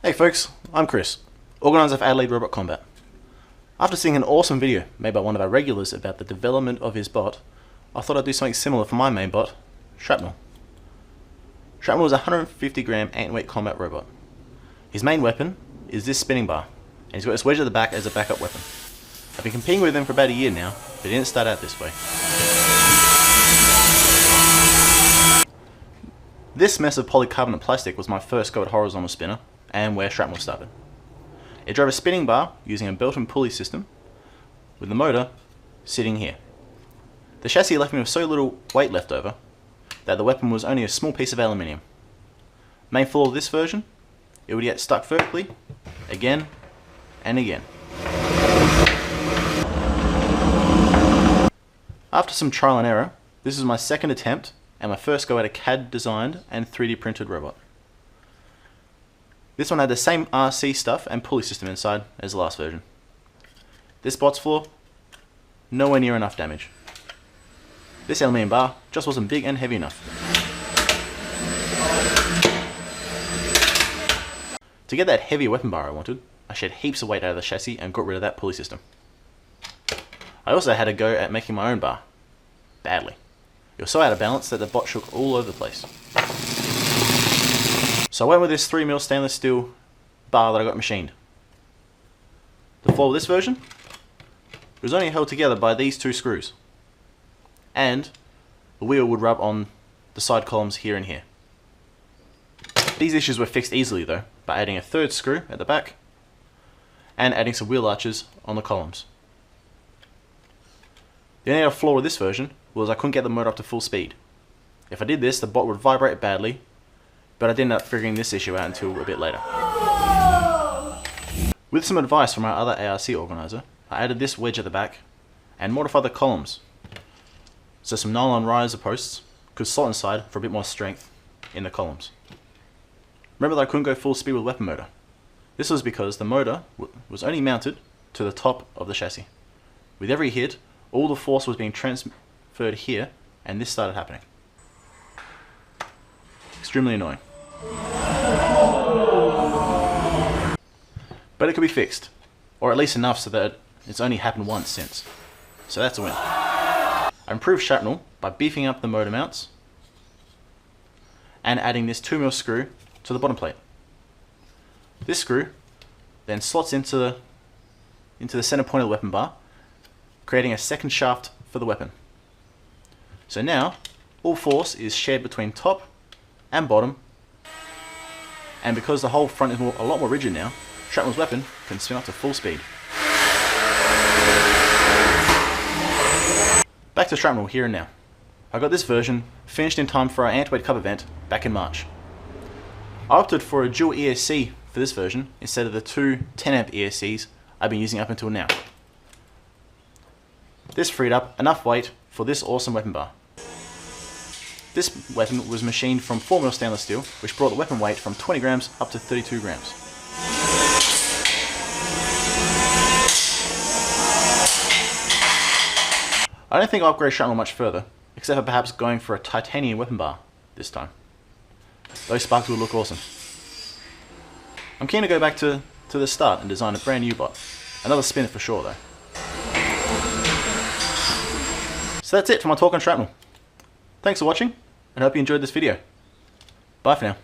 Hey folks, I'm Chris, organiser of Adelaide Robot Combat. After seeing an awesome video made by one of our regulars about the development of his bot, I thought I'd do something similar for my main bot, Shrapnel. Shrapnel is a 150 gram Antweight combat robot. His main weapon is this spinning bar, and he's got this wedge at the back as a backup weapon. I've been competing with him for about a year now, but he didn't start out this way. This mess of polycarbonate plastic was my first go at horizontal spinner, and where Shrapnel started. It drove a spinning bar using a belt and pulley system, with the motor sitting here. The chassis left me with so little weight left over that the weapon was only a small piece of aluminium. Main flaw of this version, it would get stuck vertically, again and again. After some trial and error, this is my second attempt and my first go at a CAD designed and 3D printed robot. This one had the same RC stuff and pulley system inside as the last version. This bot's flaw, nowhere near enough damage. This aluminium bar just wasn't big and heavy enough. To get that heavy weapon bar I wanted, I shed heaps of weight out of the chassis and got rid of that pulley system. I also had a go at making my own bar. Badly. It was so out of balance that the bot shook all over the place. So I went with this 3mm stainless steel bar that I got machined. The flaw of this version, it was only held together by these two screws. And the wheel would rub on the side columns here and here. These issues were fixed easily though, by adding a third screw at the back and adding some wheel arches on the columns. The only other flaw with this version was I couldn't get the motor up to full speed. If I did this, the bot would vibrate badly, but I didn't end up figuring this issue out until a bit later. With some advice from our other ARC organiser, I added this wedge at the back and modified the columns. So some nylon riser posts could slot inside for a bit more strength in the columns. Remember that I couldn't go full speed with weapon motor. This was because the motor was only mounted to the top of the chassis. With every hit, all the force was being transferred here, and this started happening. Extremely annoying. But it could be fixed, or at least enough so that it's only happened once since. So that's a win. I improved Shrapnel by beefing up the motor mounts and adding this 2mm screw to the bottom plate. This screw then slots into the center point of the weapon bar, creating a second shaft for the weapon. So now, all force is shared between top and bottom, and because the whole front is a lot more rigid now, Shrapnel's weapon can spin up to full speed. Back to Shrapnel here and now. I got this version finished in time for our Antweight Cup event back in March. I opted for a dual ESC for this version instead of the two 10A ESCs I've been using up until now. This freed up enough weight for this awesome weapon bar. This weapon was machined from 4mm stainless steel, which brought the weapon weight from 20 grams up to 32 grams. I don't think I'll upgrade Shrapnel much further, except for perhaps going for a titanium weapon bar this time. Those sparks would look awesome. I'm keen to go back to the start and design a brand new bot. Another spin for sure though. So that's it for my talk on Shrapnel. Thanks for watching, and I hope you enjoyed this video. Bye for now.